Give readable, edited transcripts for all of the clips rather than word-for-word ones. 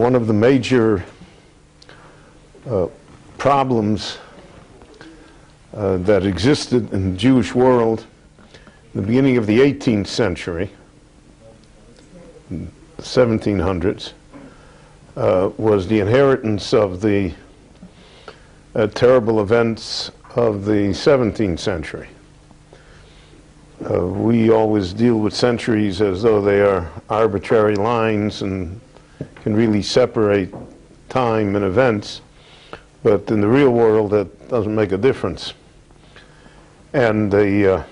One of the major problems that existed in the Jewish world in the beginning of the 18th century, the 1700s, was the inheritance of the terrible events of the 17th century. We always deal with centuries as though they are arbitrary lines and can really separate time and events, but in the real world that doesn't make a difference. And the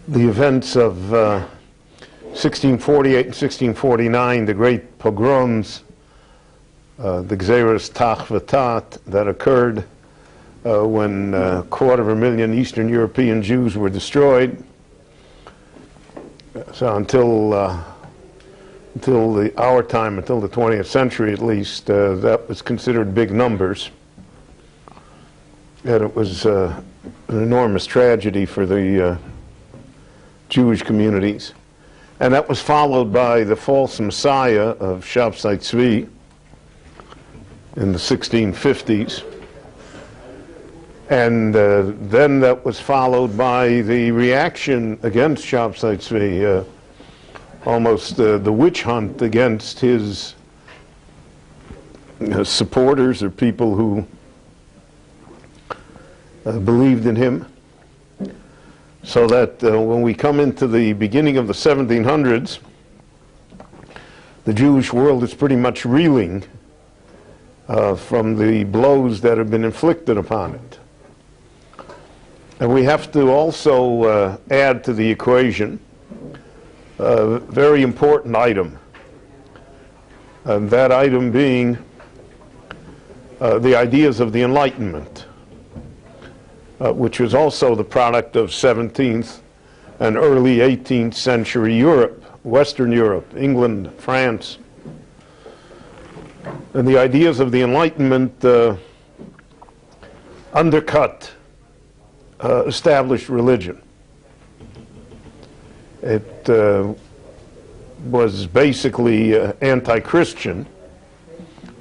events of 1648 and 1649, the great pogroms, the Gzeres Tach V'Tat, that occurred when 250,000 Eastern European Jews were destroyed. So until our time, until the 20th century at least, that was considered big numbers. And it was an enormous tragedy for the Jewish communities. And that was followed by the false messiah of Shabtai Tzvi in the 1650s. And then that was followed by the reaction against Shabtai Tzvi, almost the witch hunt against his supporters or people who believed in him. So that when we come into the beginning of the 1700s, the Jewish world is pretty much reeling from the blows that have been inflicted upon it. And we have to also add to the equation a very important item, and that item being the ideas of the Enlightenment, which was also the product of 17th and early 18th century Europe, Western Europe, England, France. And the ideas of the Enlightenment undercut established religion. It was basically anti-Christian,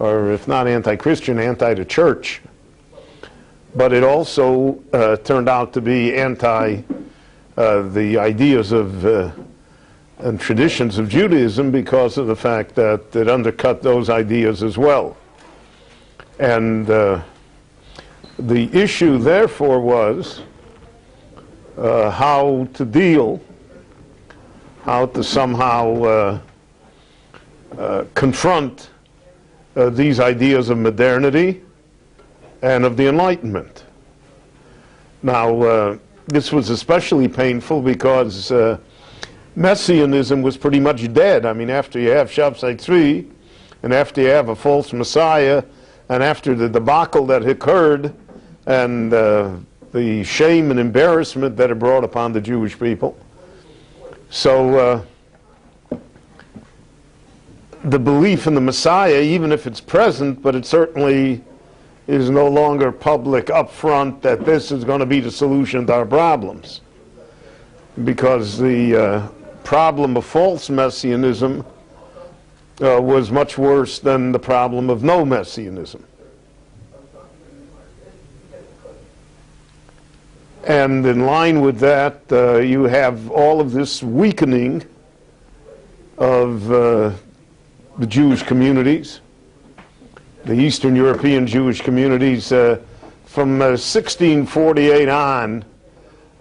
or if not anti-Christian, anti-the-church. But it also turned out to be anti the ideas of and traditions of Judaism because of the fact that it undercut those ideas as well. And the issue, therefore, was how to somehow confront these ideas of modernity and of the Enlightenment. Now, this was especially painful because Messianism was pretty much dead. I mean, after you have Shabtai Tzvi, and after you have a false Messiah, and after the debacle that occurred, and the shame and embarrassment that it brought upon the Jewish people. So the belief in the Messiah, even if it's present, but it certainly is no longer public up front that this is going to be the solution to our problems. Because the problem of false messianism was much worse than the problem of no messianism. And in line with that, you have all of this weakening of the Jewish communities, the Eastern European Jewish communities, from 1648 on,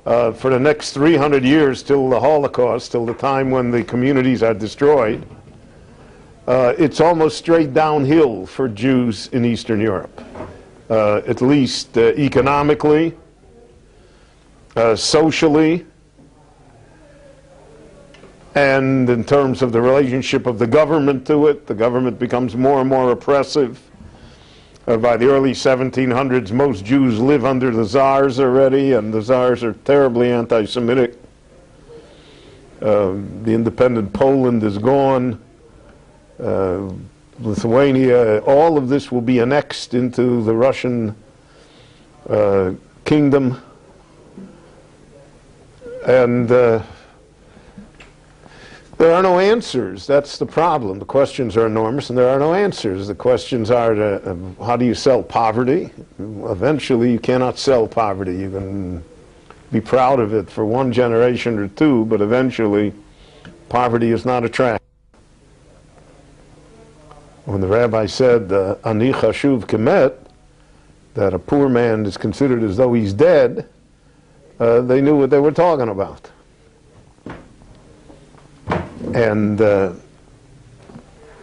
for the next 300 years till the Holocaust, till the time when the communities are destroyed. It's almost straight downhill for Jews in Eastern Europe, at least economically, socially, and in terms of the relationship of the government to it. The government becomes more and more oppressive. By the early 1700s, most Jews live under the Tsars already, and the Tsars are terribly anti-Semitic. The independent Poland is gone. Lithuania, all of this will be annexed into the Russian kingdom. And There are no answers. That's the problem. The questions are enormous, and there are no answers. The questions are, how do you sell poverty? Eventually, you cannot sell poverty. You can be proud of it for one generation or two, but eventually, poverty is not attractive. When the rabbi said, Ani chashuv kemet, that a poor man is considered as though he's dead, they knew what they were talking about. And there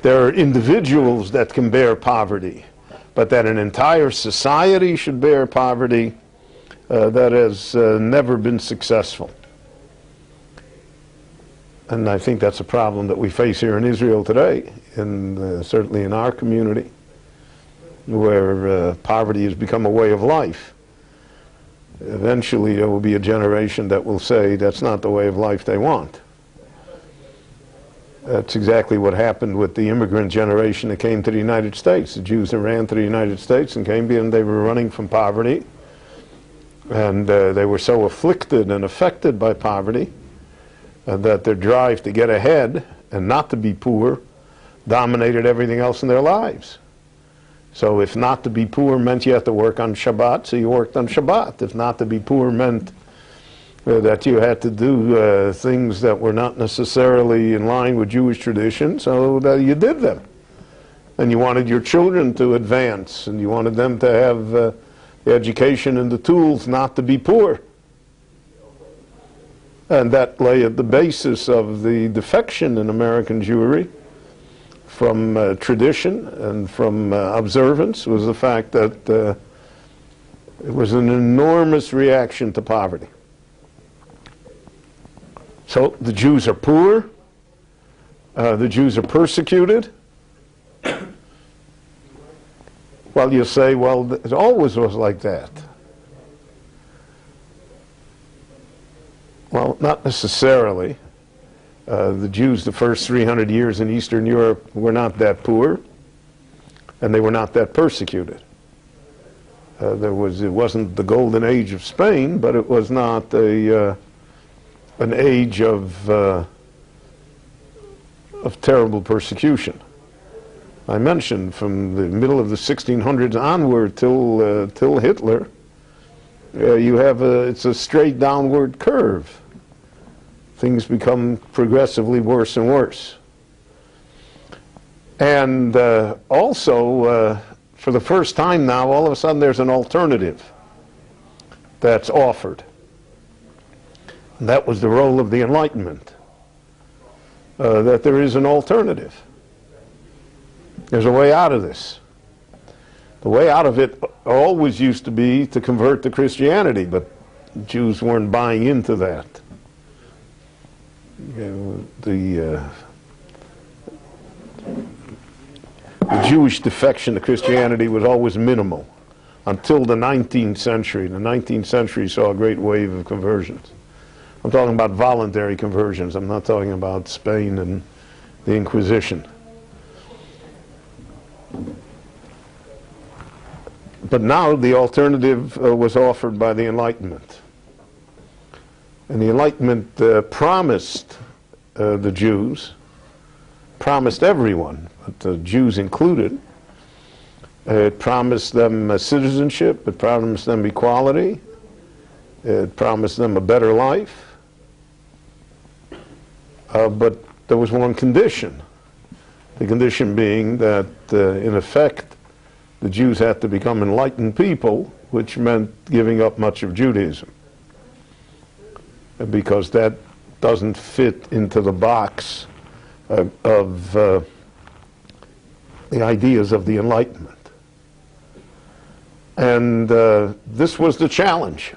are individuals that can bear poverty, but that an entire society should bear poverty, that has never been successful. And I think that's a problem that we face here in Israel today, and certainly in our community, where poverty has become a way of life. Eventually there will be a generation that will say that's not the way of life they want. That's exactly what happened with the immigrant generation that came to the United States. The Jews that ran to the United States and came in, they were running from poverty, and they were so afflicted and affected by poverty that their drive to get ahead and not to be poor dominated everything else in their lives. So if not to be poor meant you had to work on Shabbat, so you worked on Shabbat. If not to be poor meant that you had to do things that were not necessarily in line with Jewish tradition, so that you did them. And you wanted your children to advance, and you wanted them to have the education and the tools not to be poor. And that lay at the basis of the defection in American Jewry from tradition and from observance, was the fact that it was an enormous reaction to poverty. So the Jews are poor, the Jews are persecuted. Well, you say, well, it always was like that. Well, not necessarily. The Jews the first 300 years in Eastern Europe were not that poor, and they were not that persecuted. It wasn't the golden age of Spain, but it was not an age of terrible persecution. I mentioned from the middle of the 1600s onward till Hitler, you have it's a straight downward curve. Things become progressively worse and worse. And also, for the first time now, all of a sudden there's an alternative that's offered. And that was the role of the Enlightenment, that there is an alternative. There's a way out of this. The way out of it always used to be to convert to Christianity, but Jews weren't buying into that. The Jewish defection to Christianity was always minimal until the 19th century. The 19th century saw a great wave of conversions. I'm talking about voluntary conversions. I'm not talking about Spain and the Inquisition. But now the alternative was offered by the Enlightenment. And the Enlightenment promised the Jews, promised everyone, but the Jews included. It promised them citizenship, it promised them equality, it promised them a better life. But there was one condition. The condition being that, in effect, the Jews had to become enlightened people, which meant giving up much of Judaism, because that doesn't fit into the box of the ideas of the Enlightenment. And this was the challenge.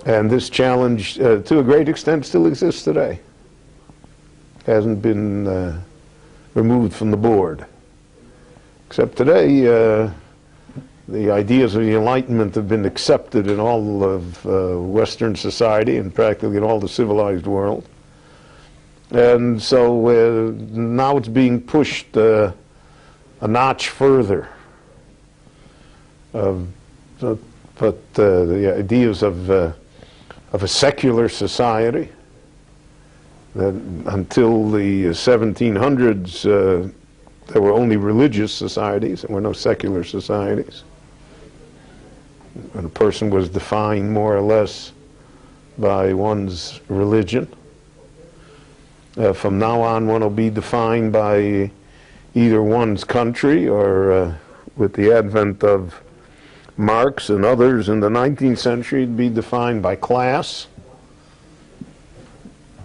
And this challenge, to a great extent, still exists today. Hasn't been removed from the board. Except today, the ideas of the Enlightenment have been accepted in all of Western society and practically in all the civilized world. And so now it's being pushed a notch further. But the ideas of a secular society that until the 1700s, there were only religious societies. There were no secular societies. And a person was defined more or less by one's religion. From now on, one will be defined by either one's country or, with the advent of Marx and others in the 19th century, it'd be defined by class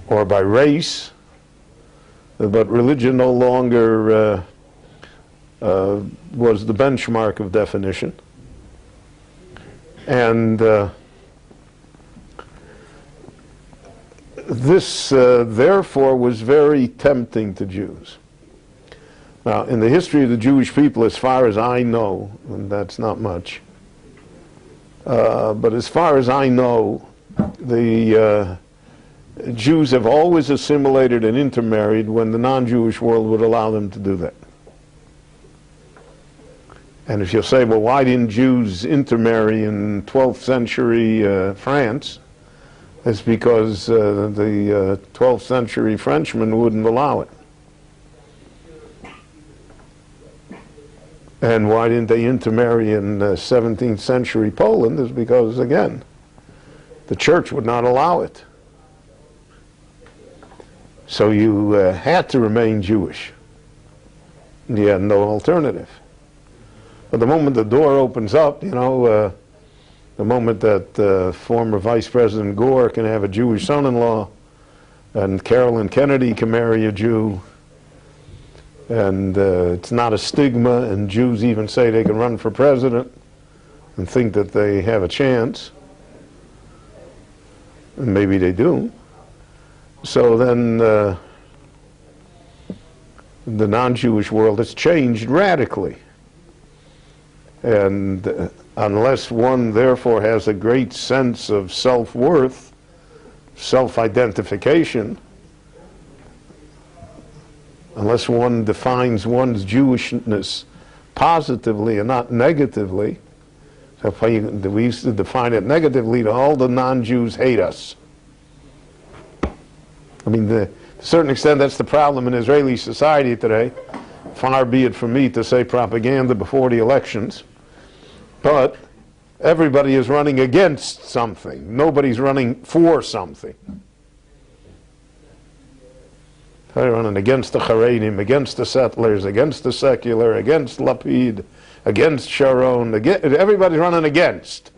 or by race. But religion no longer was the benchmark of definition. And this, therefore, was very tempting to Jews. Now, in the history of the Jewish people, as far as I know, and that's not much, but as far as I know, the Jews have always assimilated and intermarried when the non-Jewish world would allow them to do that. And if you'll say, well, why didn't Jews intermarry in 12th century France? It's because the 12th century Frenchmen wouldn't allow it. And why didn't they intermarry in 17th century Poland? Is because, again, the church would not allow it. So you had to remain Jewish. You had no alternative. But the moment the door opens up, you know, the moment that former Vice President Gore can have a Jewish son-in-law, and Carolyn Kennedy can marry a Jew, and it's not a stigma, and Jews even say they can run for president and think that they have a chance, and maybe they do. So then the non-Jewish world has changed radically. And unless one therefore has a great sense of self-worth, self-identification, unless one defines one's Jewishness positively and not negatively, so we used to define it negatively, to all the non-Jews hate us. I mean, to a certain extent, that's the problem in Israeli society today. Far be it from me to say propaganda before the elections, but everybody is running against something. Nobody's running for something. They're running against the Haredim, against the settlers, against the secular, against Lapid, against Sharon. Everybody's running against.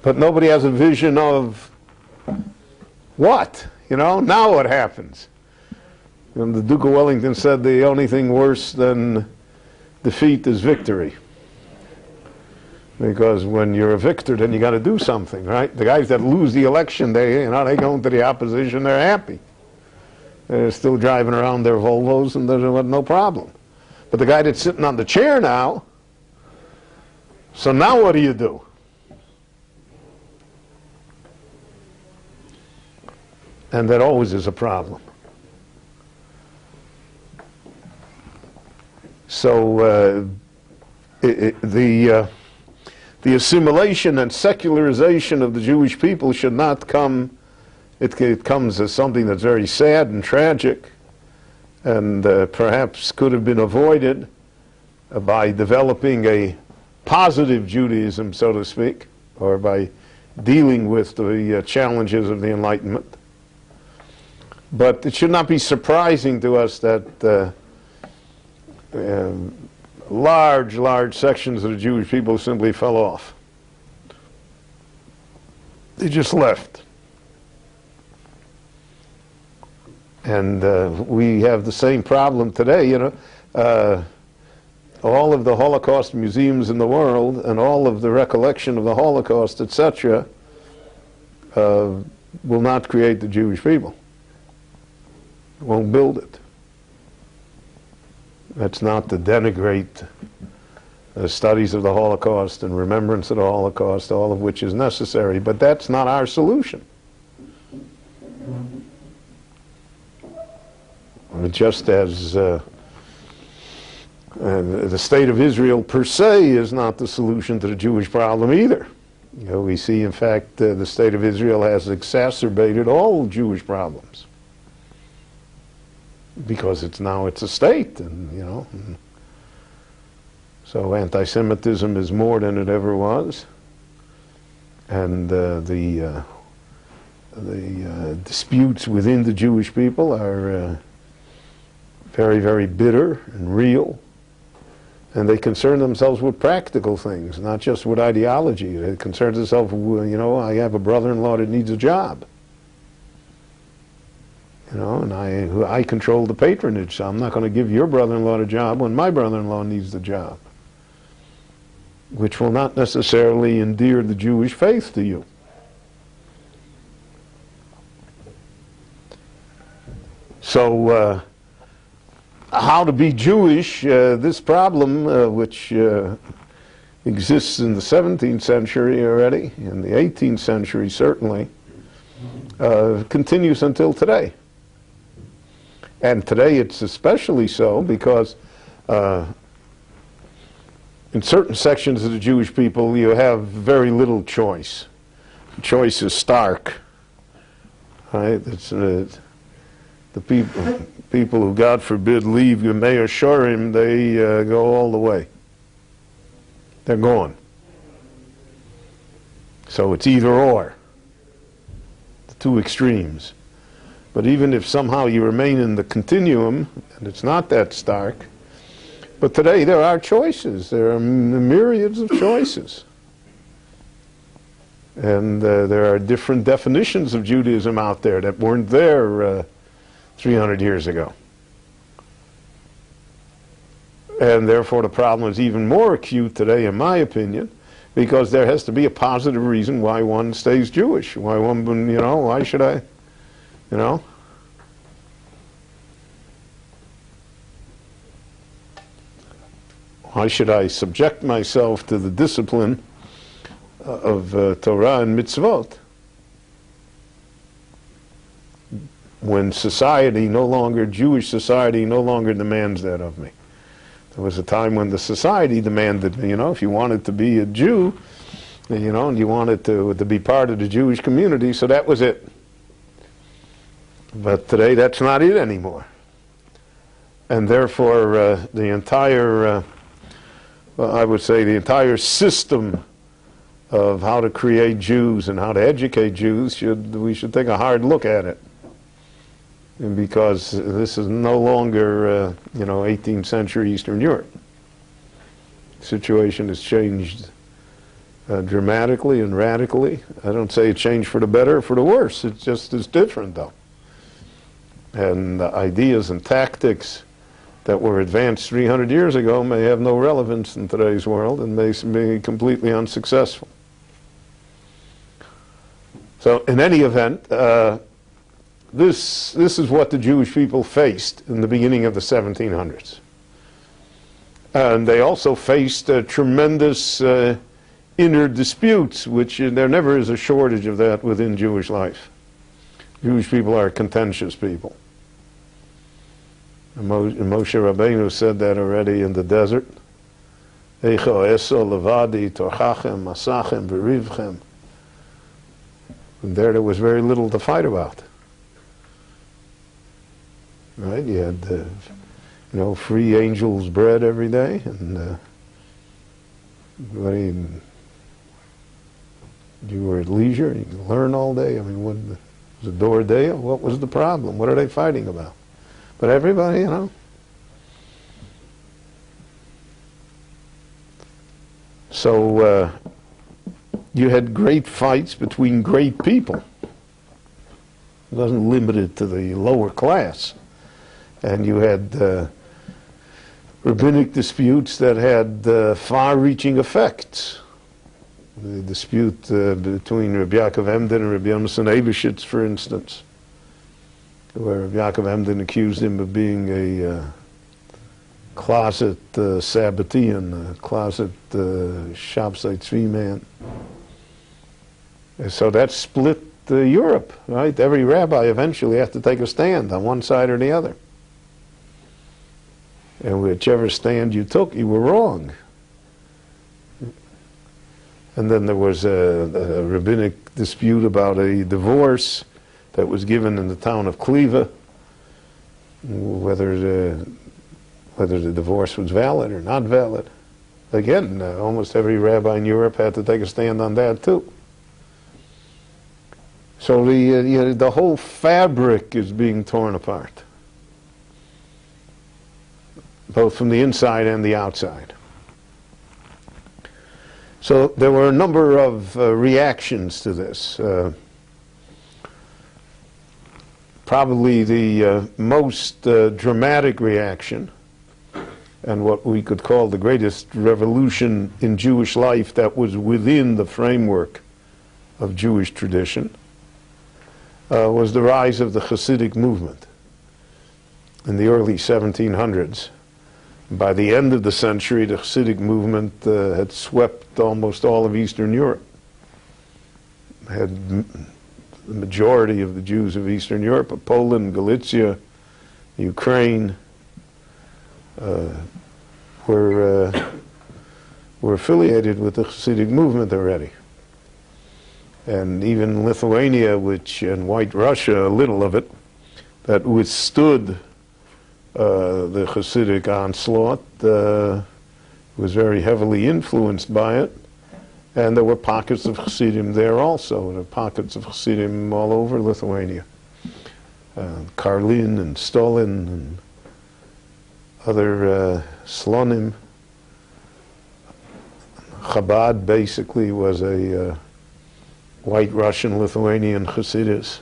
But nobody has a vision of what? You know, now what happens? And the Duke of Wellington said the only thing worse than defeat is victory. Because when you're a victor, then you got to do something, right? The guys that lose the election, they go into the opposition, they're happy. They're still driving around their Volvos, and there's no problem. But the guy that's sitting on the chair now, so now what do you do? And that always is a problem. So the assimilation and secularization of the Jewish people should not come, it comes as something that's very sad and tragic, and perhaps could have been avoided by developing a positive Judaism, so to speak, or by dealing with the challenges of the Enlightenment. But it should not be surprising to us that large sections of the Jewish people simply fell off. They just left. And we have the same problem today, you know. All of the Holocaust museums in the world and all of the recollection of the Holocaust, etc., will not create the Jewish people. Won't build it. That's not to denigrate studies of the Holocaust and remembrance of the Holocaust, all of which is necessary, but that's not our solution. Just as the state of Israel per se is not the solution to the Jewish problem either. You know, we see, in fact, the state of Israel has exacerbated all Jewish problems because it's a state, and you know. So anti-Semitism is more than it ever was, and the disputes within the Jewish people are very, very bitter and real. And they concern themselves with practical things, not just with ideology. They concern themselves with, you know, I have a brother-in-law that needs a job. You know, and I control the patronage, so I'm not going to give your brother-in-law a job when my brother-in-law needs the job, which will not necessarily endear the Jewish faith to you. So, how to be Jewish, this problem, which exists in the 17th century already, in the 18th century certainly, continues until today. And today it's especially so because in certain sections of the Jewish people you have very little choice. The choice is stark. Right? It's, the people who, God forbid, leave Yemei Ashurim, they go all the way. They're gone. So it's either or, the two extremes. But even if somehow you remain in the continuum, and it's not that stark, but today there are choices. There are myriads of choices. And there are different definitions of Judaism out there that weren't there 300 years ago. And therefore the problem is even more acute today, in my opinion, because there has to be a positive reason why one stays Jewish. Why one, you know, why should I, you know? Why should I subject myself to the discipline of Torah and mitzvot when society no longer, Jewish society no longer demands that of me? There was a time when the society demanded, you know, if you wanted to be a Jew, you know, and you wanted to be part of the Jewish community, so that was it. But today that's not it anymore. And therefore the entire, well, I would say the entire system of how to create Jews and how to educate Jews, we should take a hard look at it. And because this is no longer, you know, 18th century Eastern Europe. The situation has changed dramatically and radically. I don't say it changed for the better or for the worse. It's just as different, though. And ideas and tactics that were advanced 300 years ago may have no relevance in today's world and may be completely unsuccessful. So, in any event, this is what the Jewish people faced in the beginning of the 1700s. And they also faced tremendous inner disputes, which there never is a shortage of that within Jewish life. Jewish people are contentious people. And Moshe Rabbeinu said that already in the desert. Eicho eso levadi torchachem masachem berivchem. And there was very little to fight about. Right? You had, you know, free angels bread every day, and you were at leisure. You could learn all day. I mean, was it door day? What was the problem? What are they fighting about? But everybody, you know. So you had great fights between great people. It wasn't limited to the lower class. And you had rabbinic disputes that had far-reaching effects. The dispute between Rabbi Yaakov Emden and Rabbi Yonatan Eibeshitz, for instance, where Rabbi Yaakov Emden accused him of being a closet Sabbatean, a closet Shabsai Tzvi man. And so that split Europe, right? Every rabbi eventually had to take a stand on one side or the other. And whichever stand you took, you were wrong. And then there was a rabbinic dispute about a divorce that was given in the town of Cleva, whether the divorce was valid or not valid. Again, almost every rabbi in Europe had to take a stand on that too. So the whole fabric is being torn apart, both from the inside and the outside. So there were a number of reactions to this. Probably the most dramatic reaction, and what we could call the greatest revolution in Jewish life that was within the framework of Jewish tradition, was the rise of the Hasidic movement in the early 1700s. By the end of the century, the Hasidic movement had swept almost all of Eastern Europe. Had the majority of the Jews of Eastern Europe, of Poland, Galicia, Ukraine, were affiliated with the Hasidic movement already. And even Lithuania, and White Russia, a little of it, that withstood the Hasidic onslaught, was very heavily influenced by it. And there were pockets of Hasidim there also. There were pockets of Hasidim all over Lithuania. Karlin and Stolin and other Slonim. Chabad basically was a White Russian Lithuanian Hasidus.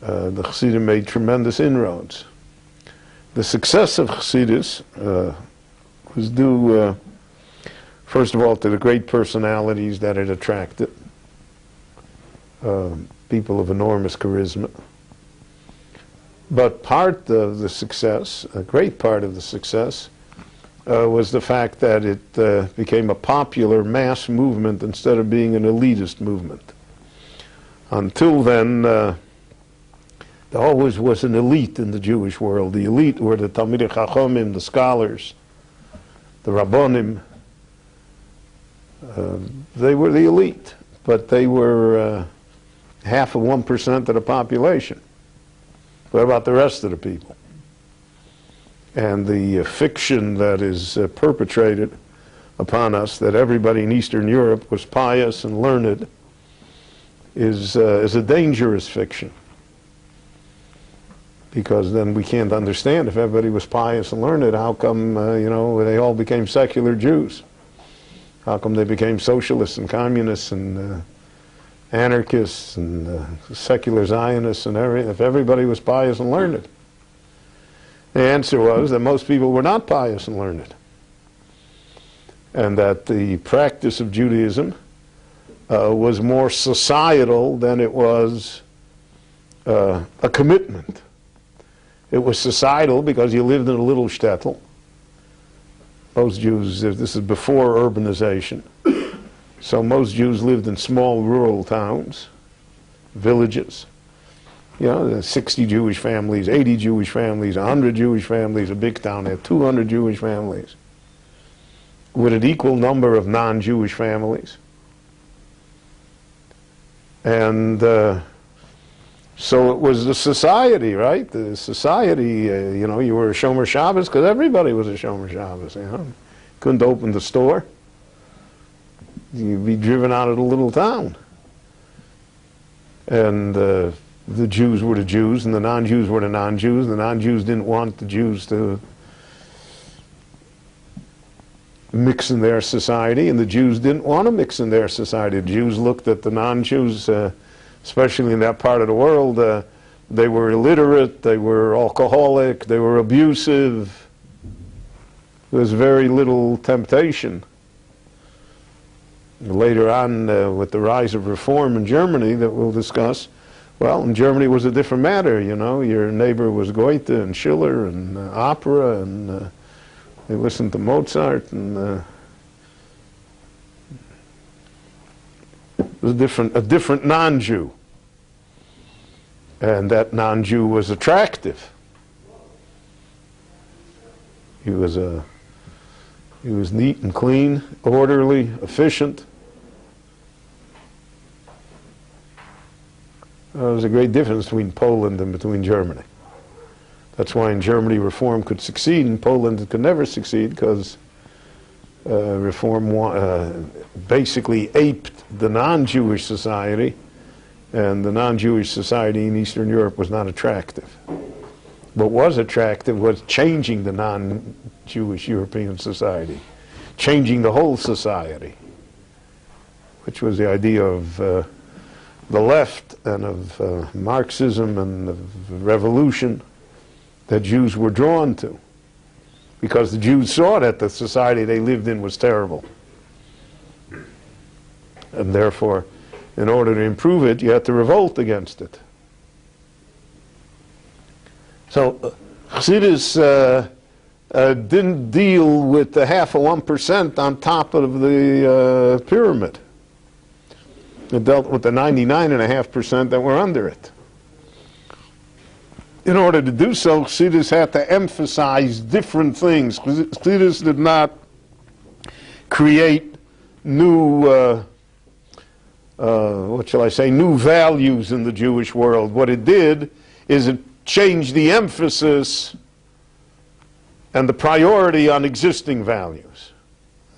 The Hasidim made tremendous inroads. The success of Hasidus was due, first of all, to the great personalities that it attracted, people of enormous charisma. But part of the success, a great part of the success, was the fact that it became a popular mass movement instead of being an elitist movement. Until then, there always was an elite in the Jewish world. The elite were the Talmidei Chachomim, the scholars, the Rabbonim. They were the elite, but they were half of 1% of the population. What about the rest of the people? And the fiction that is perpetrated upon us that everybody in Eastern Europe was pious and learned is a dangerous fiction. Because then we can't understand, if everybody was pious and learned, how come they all became secular Jews? How come they became socialists and communists and anarchists and secular Zionists and everything, if everybody was pious and learned? The answer was that most people were not pious and learned, and that the practice of Judaism was more societal than it was a commitment. It was societal because you lived in a little shtetl. Most Jews, this is before urbanization, so most Jews lived in small rural towns, villages. 60 Jewish families, 80 Jewish families, 100 Jewish families. A big town had 200 Jewish families, with an equal number of non-Jewish families. And so it was the society, right? The society, you were a Shomer Shabbos because everybody was a Shomer Shabbos, Couldn't open the store. You'd be driven out of the little town. And the Jews were the Jews, and the non-Jews were the non-Jews. The non-Jews didn't want the Jews to mix in their society, and the Jews didn't want to mix in their society. The Jews looked at the non-Jews, especially in that part of the world, they were illiterate, they were alcoholic, they were abusive. There was very little temptation. Later on, with the rise of reform in Germany that we'll discuss, well, in Germany it was a different matter, Your neighbor was Goethe and Schiller and opera, and they listened to Mozart, and it was a different non-Jew. And that non-Jew was attractive. He was a He was neat and clean, orderly, efficient. There was a great difference between Poland and between Germany. That's why in Germany reform could succeed, in Poland it could never succeed, because reform basically aped the non-Jewish society, and the non-Jewish society in Eastern Europe was not attractive. What was attractive was changing the non-Jewish European society, changing the whole society, which was the idea of the left and of Marxism and of revolution that Jews were drawn to, because the Jews saw that the society they lived in was terrible. And therefore, in order to improve it, you had to revolt against it. So Chassidus didn't deal with the 0.5% on top of the pyramid. It dealt with the 99.5% that were under it. In order to do so, Chassidus had to emphasize different things. Chassidus did not create new, new values in the Jewish world. What it did is it changed the emphasis and the priority on existing values.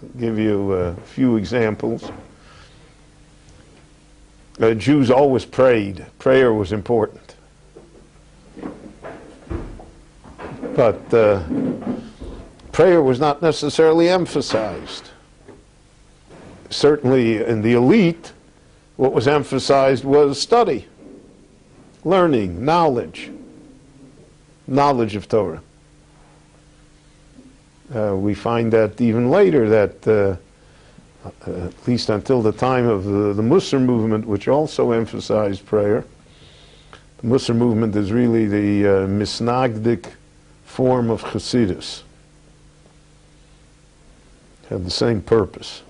I'll give you a few examples. Jews always prayed. Prayer was important. But prayer was not necessarily emphasized. Certainly in the elite, what was emphasized was study, learning, knowledge of Torah. We find that even later, that at least until the time of the Musar movement, which also emphasized prayer. The Musar movement is really the misnagdic form of Chassidus. Had the same purpose.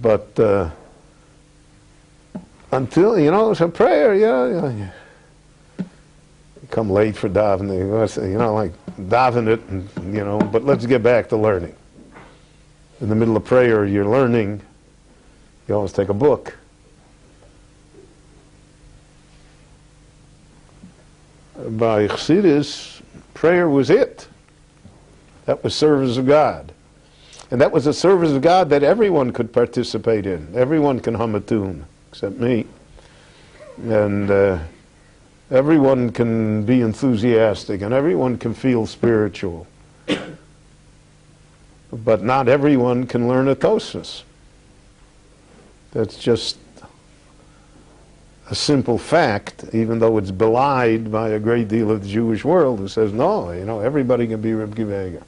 But until, so prayer, yeah. You come late for davening, like daven it, and, but let's get back to learning. In the middle of prayer, you're learning, you always take a book. By Chassidus, prayer was it. That was service of God. And that was a service of God that everyone could participate in. Everyone can hum a tune, except me. And everyone can be enthusiastic, and everyone can feel spiritual. But not everyone can learn a Tosfos. That's just a simple fact, even though it's belied by a great deal of the Jewish world who says, no, everybody can be Reb Akiva.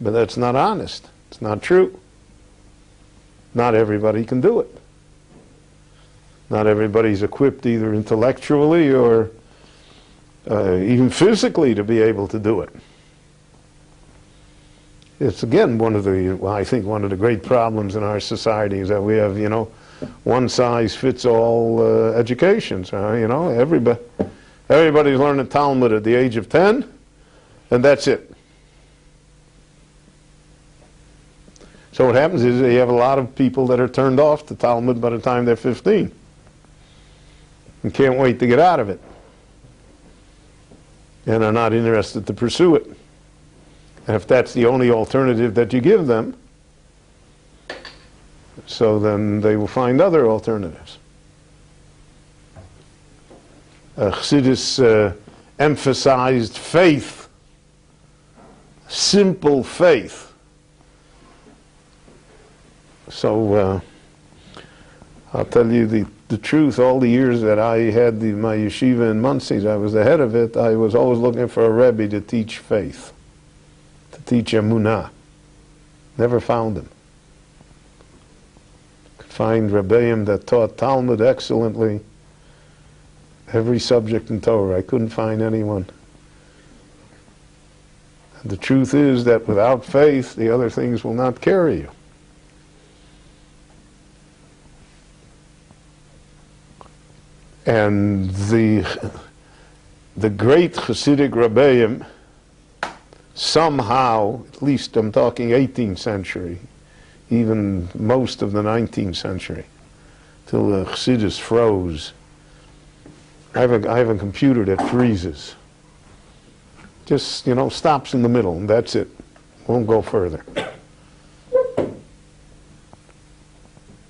But that's not honest. It's not true. Not everybody can do it. Not everybody's equipped either intellectually or even physically to be able to do it. It's again I think one of the great problems in our society is that we have, one size fits all educations. Everybody's learning Talmud at the age of 10, and that's it. So what happens is you have a lot of people that are turned off to Talmud by the time they're 15 and can't wait to get out of it and are not interested to pursue it. And if that's the only alternative that you give them, so then they will find other alternatives. Chassidus emphasized faith, simple faith. So I'll tell you the truth, all the years that I had my yeshiva in Muncie, I was the head of it, I was always looking for a Rabbi to teach faith, to teach emunah. Never found him. Could find Rabbeim that taught Talmud excellently, every subject in Torah. I couldn't find anyone. And the truth is that without faith, the other things will not carry you. And the great Hasidic Rabbeim, somehow, at least I'm talking 18th century, even most of the 19th century, till the Chassidus froze. I have a computer that freezes. Just, stops in the middle, and that's it. Won't go further.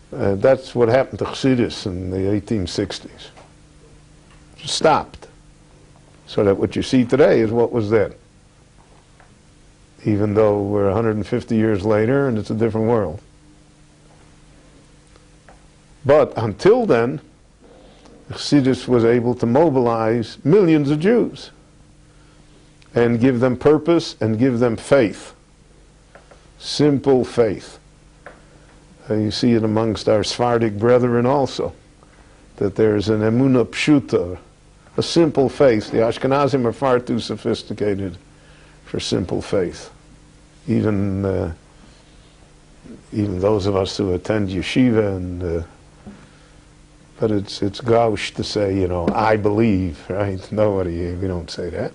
That's what happened to Chassidus in the 1860s. Just stopped. So that what you see today is what was then. Even though we're 150 years later and it's a different world. But until then, Chassidus was able to mobilize millions of Jews and give them purpose and give them faith. Simple faith. You see it amongst our Sephardic brethren also, that there's an emunah pshuta, a simple faith. The Ashkenazim are far too sophisticated for simple faith. Even those of us who attend yeshiva, but it's gauche to say, I believe, right? We don't say that.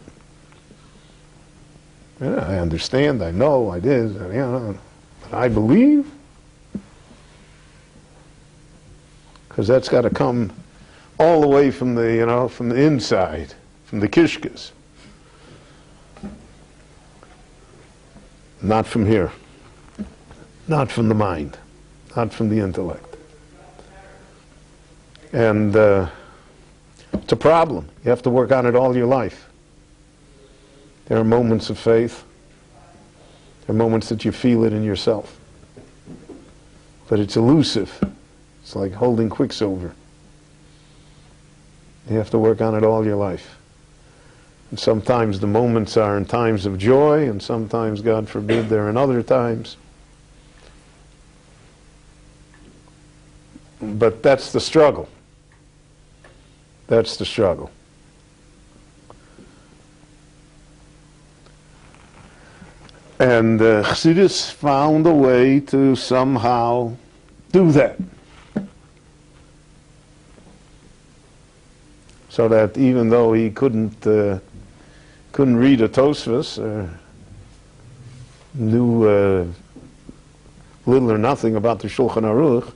Yeah, I understand, I know, I did, but I believe? Because that's got to come all the way from the, from the inside, from the kishkas. Not from here. Not from the mind. Not from the intellect. And it's a problem. You have to work on it all your life. There are moments of faith. There are moments that you feel it in yourself. But it's elusive. It's like holding quicksilver. You have to work on it all your life. And sometimes the moments are in times of joy, and sometimes, God forbid, they're in other times. But that's the struggle. That's the struggle. And Chassidus found a way to somehow do that. So that even though he couldn't read a Tosfos, or knew little or nothing about the Shulchan Aruch,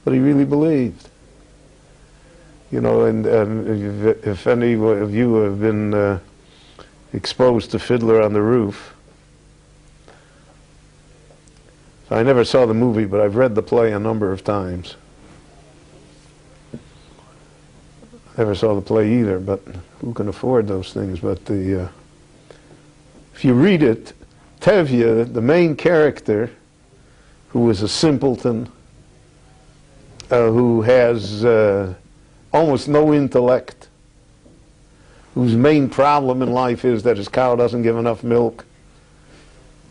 but he really believed. And if any of you have been exposed to Fiddler on the Roof, I never saw the movie, but I've read the play a number of times. Never saw the play either, but who can afford those things? But if you read it, Tevye, the main character, who was a simpleton, who has almost no intellect, whose main problem in life is that his cow doesn't give enough milk,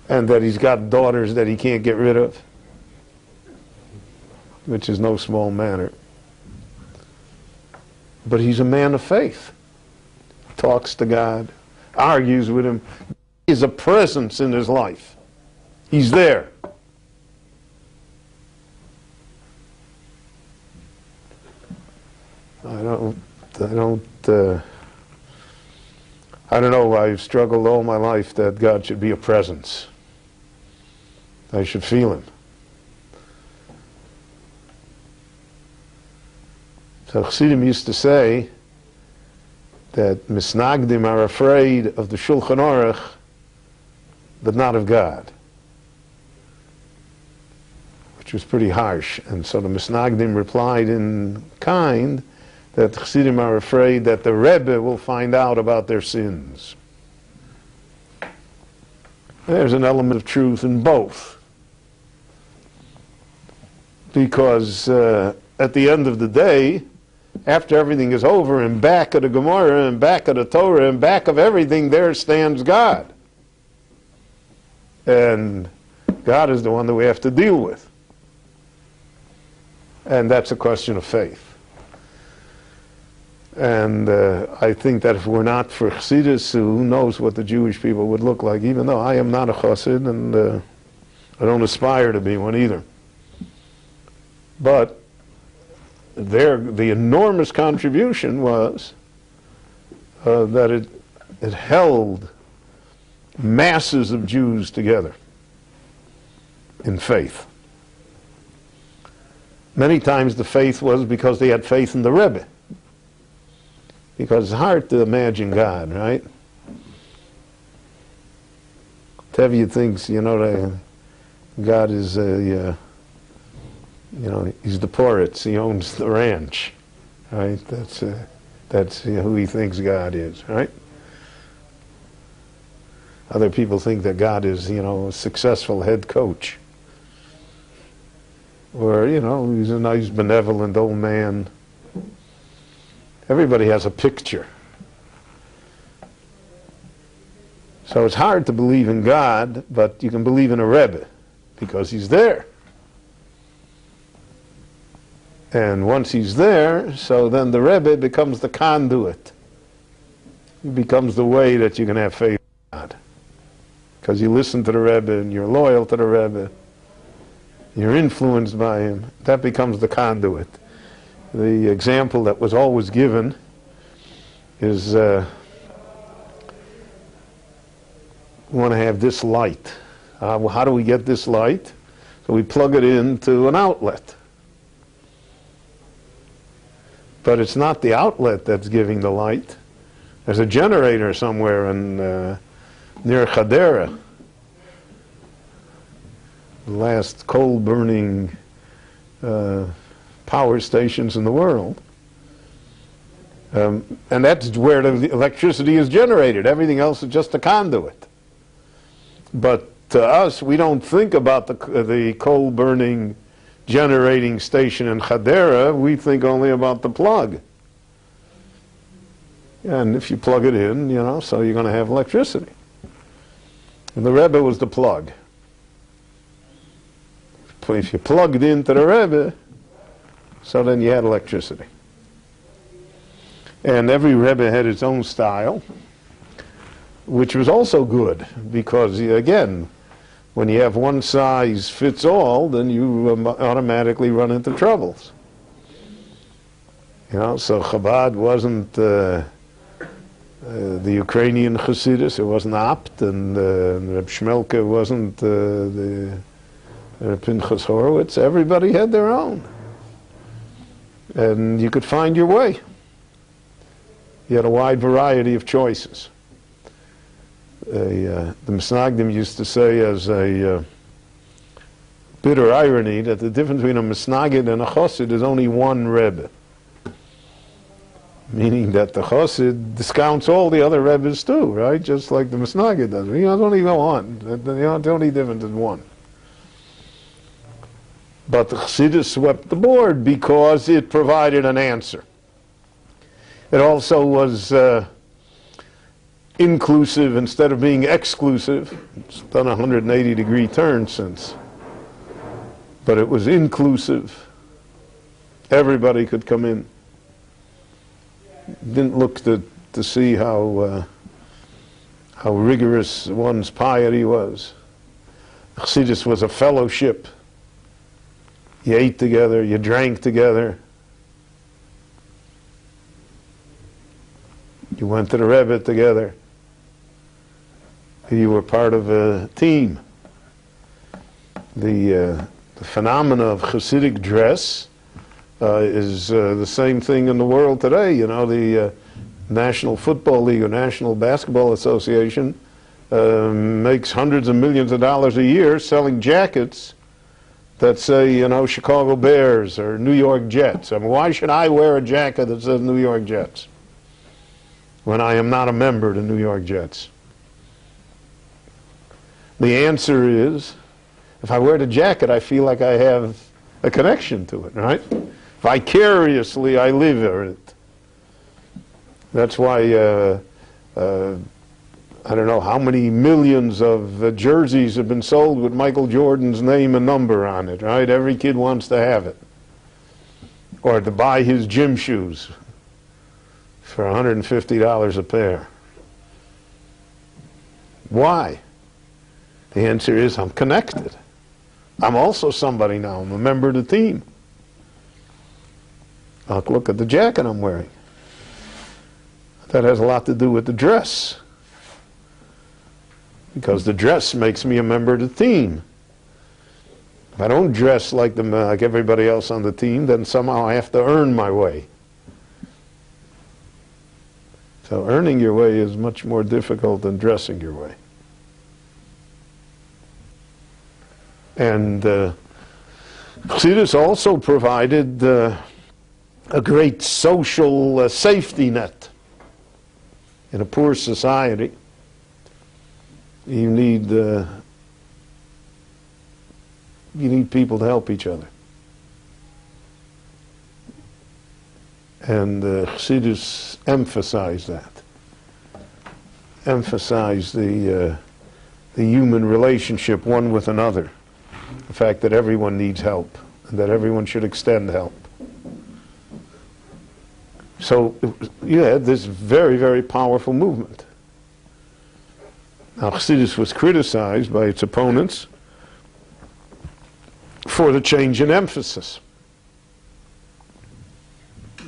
and that he's got daughters that he can't get rid of, which is no small matter. But he's a man of faith. Talks to God, argues with him. He is a presence in his life. He's there. I don't know, I've struggled all my life that God should be a presence. I should feel him. So Chassidim used to say that Misnagdim are afraid of the Shulchan Aruch, but not of God, which was pretty harsh. And so the Misnagdim replied in kind that Chassidim are afraid that the Rebbe will find out about their sins. There's an element of truth in both. Because at the end of the day, after everything is over, and back of the Gemara, and back of the Torah, and back of everything, there stands God. And God is the one that we have to deal with. And that's a question of faith. And I think that if we're not for Chassidus, who knows what the Jewish people would look like, even though I am not a Chassid, and I don't aspire to be one either. But the enormous contribution was that it held masses of Jews together in faith. Many times the faith was because they had faith in the Rebbe. Because it's hard to imagine God, right? Tevye thinks, that God is he's the Poritz, he owns the ranch, right? That's who he thinks God is, right? Other people think that God is, a successful head coach. Or, he's a nice, benevolent old man. Everybody has a picture. So it's hard to believe in God, but you can believe in a Rebbe, because he's there. And once he's there, so then the Rebbe becomes the conduit. He becomes the way that you can have faith in God. Because you listen to the Rebbe and you're loyal to the Rebbe. You're influenced by him. That becomes the conduit. The example that was always given is we want to have this light. How do we get this light? So we plug it into an outlet. But it's not the outlet that's giving the light. There's a generator somewhere near Chadera, the last coal-burning power stations in the world. And that's where the electricity is generated. Everything else is just a conduit. But to us, we don't think about the coal-burning generating station in Chadera. We think only about the plug. And if you plug it in, so you're going to have electricity. And the Rebbe was the plug. If you plugged into the Rebbe, so then you had electricity. And every Rebbe had its own style, which was also good, because again, when you have one size fits all, then you automatically run into troubles. So Chabad wasn't the Ukrainian Hasidus, it wasn't Apt, and Reb Shmelke wasn't the Pinchas Horowitz. Everybody had their own. And you could find your way. You had a wide variety of choices. The Misnagdim used to say as a bitter irony that the difference between a Misnagid and a Chosid is only one Rebbe. Meaning that the Chosid discounts all the other Rebbes too, right? Just like the Misnagid does. Don't only go on. The only difference is one. But the Chassidus swept the board because it provided an answer. It also was inclusive instead of being exclusive. It's done a 180-degree turn since. But it was inclusive. Everybody could come in. Didn't look to see how rigorous one's piety was. Chassidus was a fellowship. You ate together, you drank together. You went to the Rebbe together. You were part of a team. The phenomena of Hasidic dress is the same thing in the world today. The National Football League or National Basketball Association makes hundreds of millions of dollars a year selling jackets that say, Chicago Bears or New York Jets. I mean, why should I wear a jacket that says New York Jets when I am not a member of the New York Jets? The answer is, if I wear the jacket, I feel like I have a connection to it, right? Vicariously, I live in it. That's why I don't know how many millions of jerseys have been sold with Michael Jordan's name and number on it, right? Every kid wants to have it. Or to buy his gym shoes for $150 a pair. Why? The answer is, I'm connected. I'm also somebody now. I'm a member of the team. Look at the jacket I'm wearing. That has a lot to do with the dress. because the dress makes me a member of the team. If I don't dress like everybody else on the team, then somehow I have to earn my way. So earning your way is much more difficult than dressing your way. And Chassidus also provided a great social safety net. In a poor society, you need people to help each other. And Chassidus emphasized that. Emphasized the human relationship one with another. The fact that everyone needs help, and that everyone should extend help. So you had this very, very powerful movement. Now Chassidus was criticized by its opponents for the change in emphasis.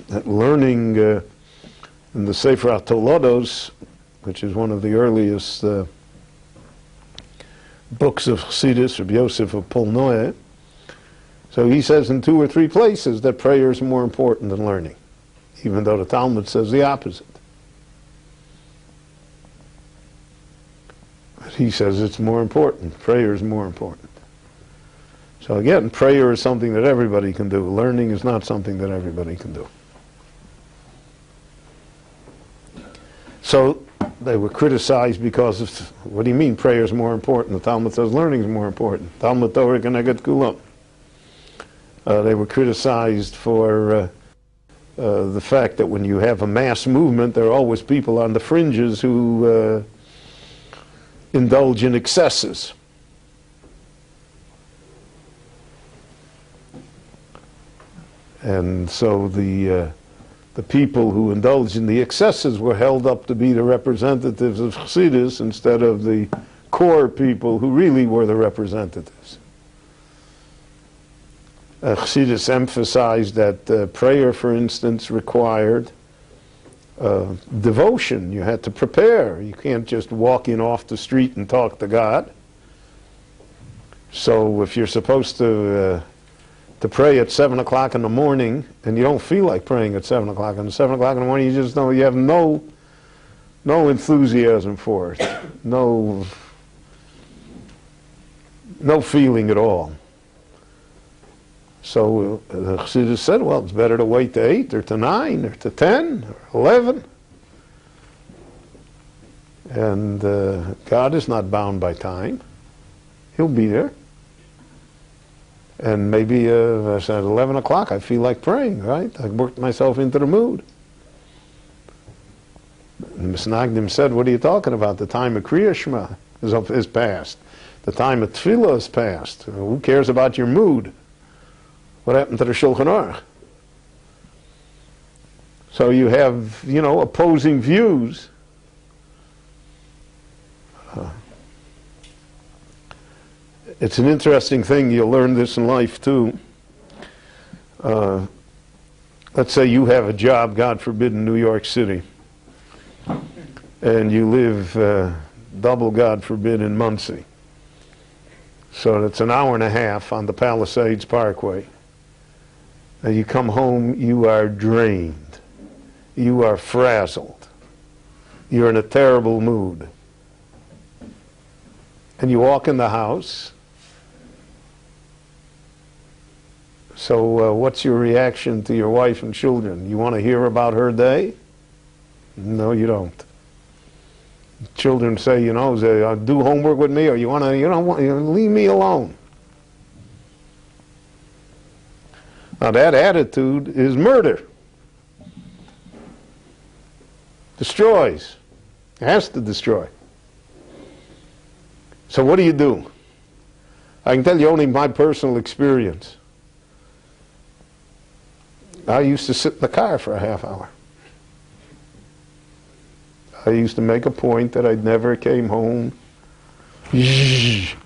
That learning in the Sefer HaTolados, which is one of the earliest books of Chassidus, Rabbi Yosef of Polnoe, so he says in 2 or 3 places that prayer is more important than learning, even though the Talmud says the opposite. But he says it's more important. Prayer is more important. So again, prayer is something that everybody can do. Learning is not something that everybody can do. So they were criticized because of, what do you mean prayer is more important? The Talmud says learning is more important. Talmud Torah Keneget Kulam. They were criticized for the fact that when you have a mass movement, there are always people on the fringes who indulge in excesses. And so the people who indulged in the excesses were held up to be the representatives of Chassidus instead of the core people who really were the representatives. Chassidus emphasized that prayer, for instance, required devotion. You had to prepare. You can't just walk in off the street and talk to God. So if you're supposed to pray at 7 o'clock in the morning and you don't feel like praying at 7 o'clock, and 7 o'clock in the morning you just know you have no enthusiasm for it, no feeling at all. So the Chassidus said, well, it's better to wait to 8 or to 9 or to 10 or 11. And God is not bound by time. He'll be there. And maybe I said at 11 o'clock I feel like praying, right? I worked myself into the mood. And Misnagdim said, what are you talking about? The time of Kriya Shema is past. The time of Tefillah is past. Who cares about your mood? What happened to the Shulchan Aruch? So you have, opposing views. It's an interesting thing. You'll learn this in life too. Let's say you have a job, God forbid, in New York City, and you live double, God forbid, in Muncie. So it's an hour and a half on the Palisades Parkway. And you come home, you are drained. You are frazzled. You're in a terrible mood. And you walk in the house. So what's your reaction to your wife and children? You want to hear about her day? No, you don't. Children say, do homework with me, or you want to, leave me alone. Now that attitude is murder. Destroys. It has to destroy. So what do? I can tell you only my personal experience. I used to sit in the car for a half hour. I used to make a point that I never came home. It's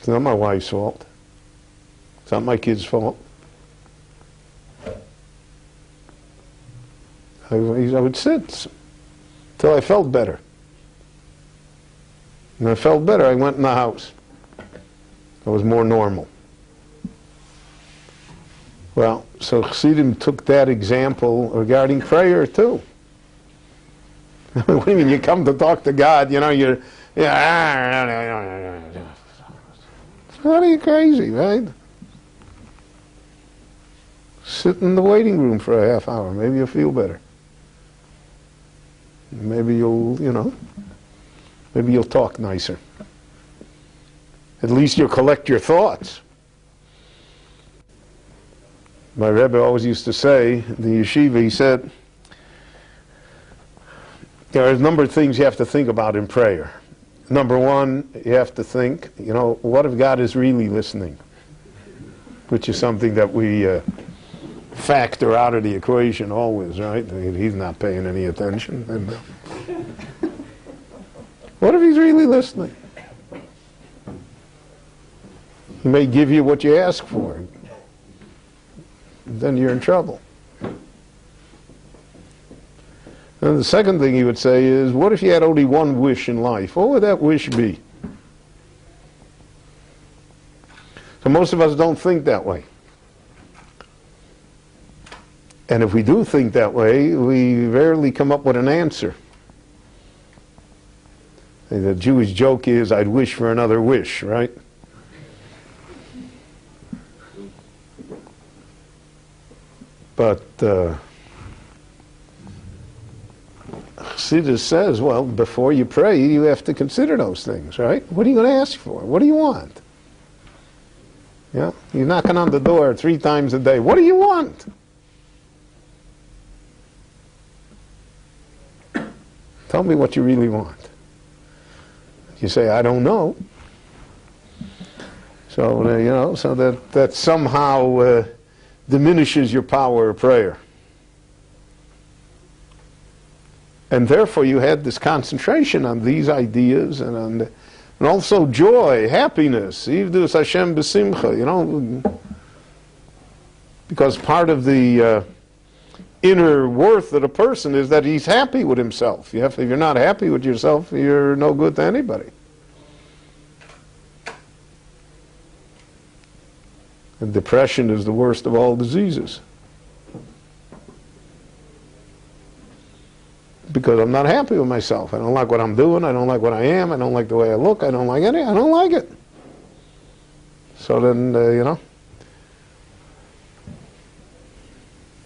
not my wife's fault. It's not my kid's fault. I would sit till I felt better. And I felt better. I went in the house. I was more normal. Well, so Chassidim took that example regarding prayer too. What do you mean? You come to talk to God, you know, you're, what are you crazy, right? Sit in the waiting room for a half hour. Maybe you'll feel better. Maybe you'll, you know, maybe you'll talk nicer. At least you'll collect your thoughts. My Rabbi always used to say, the yeshiva, he said, there are a number of things you have to think about in prayer. Number one, you have to think, you know, what if God is really listening? Which is something that we factor out of the equation always, right? He's not paying any attention. And, what if he's really listening? He may give you what you ask for. Then you're in trouble. And the second thing he would say is, what if you had only one wish in life? What would that wish be? So most of us don't think that way. And if we do think that way, we rarely come up with an answer. The Jewish joke is, I'd wish for another wish, right? But Chassidus says, well, before you pray, you have to consider those things, right? What are you going to ask for? What do you want? Yeah, you're knocking on the door 3 times a day. What do you want? Tell me what you really want. You say, I don't know. So, you know, so that somehow diminishes your power of prayer. And therefore you had this concentration on these ideas and also joy, happiness, Yivdus Hashem b'simcha, you know, because part of the inner worth of a person is that he's happy with himself. If you're not happy with yourself, you're no good to anybody. And depression is the worst of all diseases. Because I'm not happy with myself. I don't like what I'm doing. I don't like what I am. I don't like the way I look. I don't like I don't like it. So then, you know,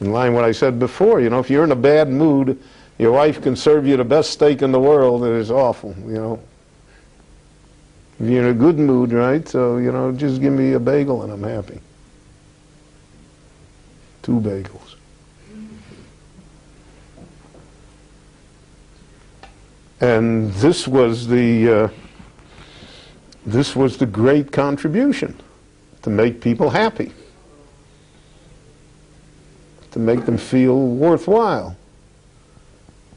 in line with what I said before, you know, if you're in a bad mood, your wife can serve you the best steak in the world, and it's awful, you know. If you're in a good mood, right, so, you know, just give me a bagel and I'm happy. 2 bagels. And this was the great contribution, to make people happy, to make them feel worthwhile,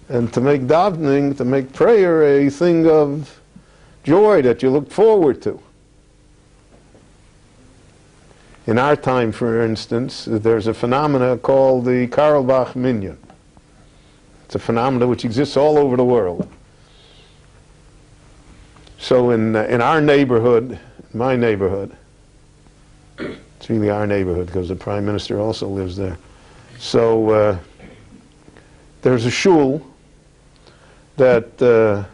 and to make davening, to make prayer a thing of joy that you look forward to. In our time, for instance, there's a phenomena called the Carlebach Minyan. It's a phenomenon which exists all over the world. So in our neighborhood, my neighborhood, it's really our neighborhood because the Prime Minister also lives there. So there's a shul that,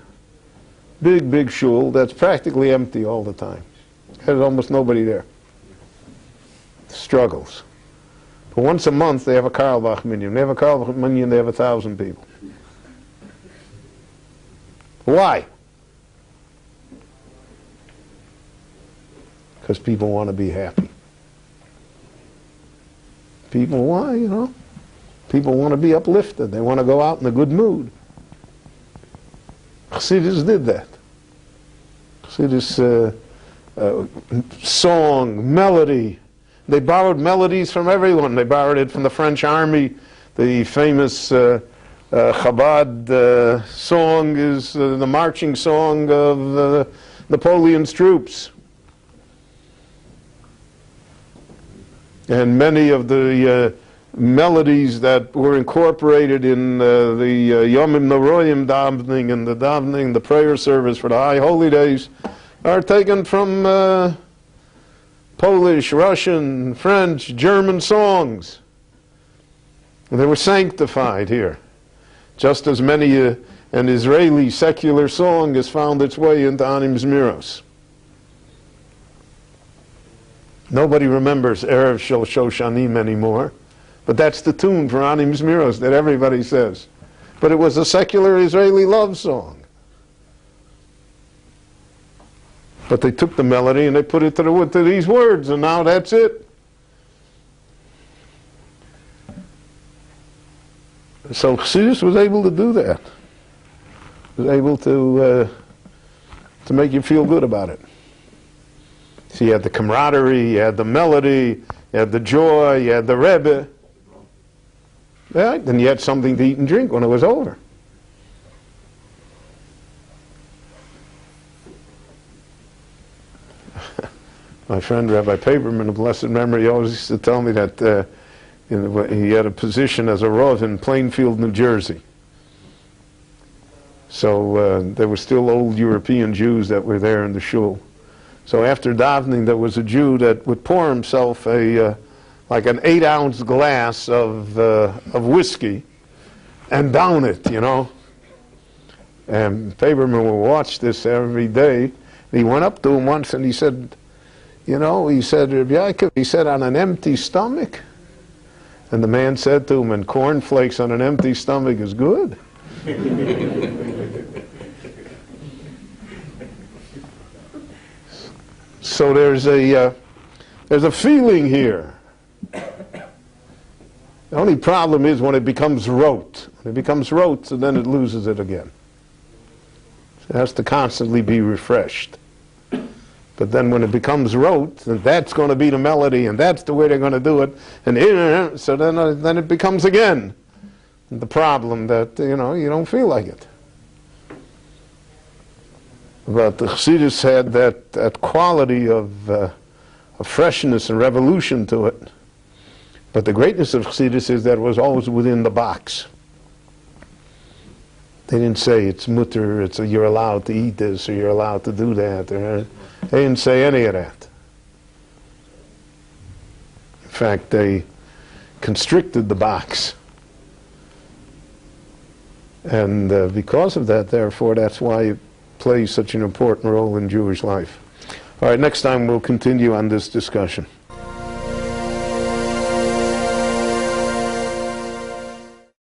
big shul, that's practically empty all the time. There's almost nobody there. Struggles. But once a month they have a Carlebach Minyan. They have a Carlebach Minyan, they have 1,000 people. Why? Because people want to be happy. People want, you know, people want to be uplifted. They want to go out in a good mood. Chassidus did that. Chassidus song, melody. They borrowed melodies from everyone. They borrowed it from the French army. The famous Chabad song is the marching song of Napoleon's troops. And many of the melodies that were incorporated in the Yomim Noroyim davening and the davening, the prayer service for the high holy days, are taken from Polish, Russian, French, German songs. And they were sanctified here, just as many an Israeli secular song has found its way into Anim Zmiros. Nobody remembers Erev Shel Shoshanim anymore, but that's the tune for Anim Zmiros that everybody says. But it was a secular Israeli love song. But they took the melody and they put it to these words, and now that's it. So Chassidus was able to do that. Was able to make you feel good about it. So you had the camaraderie, you had the melody, you had the joy, you had the Rebbe. Right? And you had something to eat and drink when it was over. My friend Rabbi Paperman of blessed memory always used to tell me that he had a position as a Rav in Plainfield, New Jersey. So there were still old European Jews that were there in the shul. So after davening, there was a Jew that would pour himself like an 8-ounce glass of whiskey and down it, you know. And Paperman would watch this every day. He went up to him once and he said, you know, he said, Rabbi Yaakov, he said, on an empty stomach? And the man said to him, and cornflakes on an empty stomach is good. So there's a feeling here. The only problem is when it becomes rote. When it becomes rote, so then it loses it again. It has to constantly be refreshed. But then when it becomes rote, and that's going to be the melody, and that's the way they're going to do it, and so then it becomes again the problem that, you know, you don't feel like it. But the Chassidus had that quality of freshness and revolution to it. But the greatness of Chassidus is that it was always within the box. They didn't say it's mutter, you're allowed to eat this, or you're allowed to do that. They didn't say any of that. In fact, they constricted the box. And because of that, therefore, that's why it plays such an important role in Jewish life. All right, next time we'll continue on this discussion.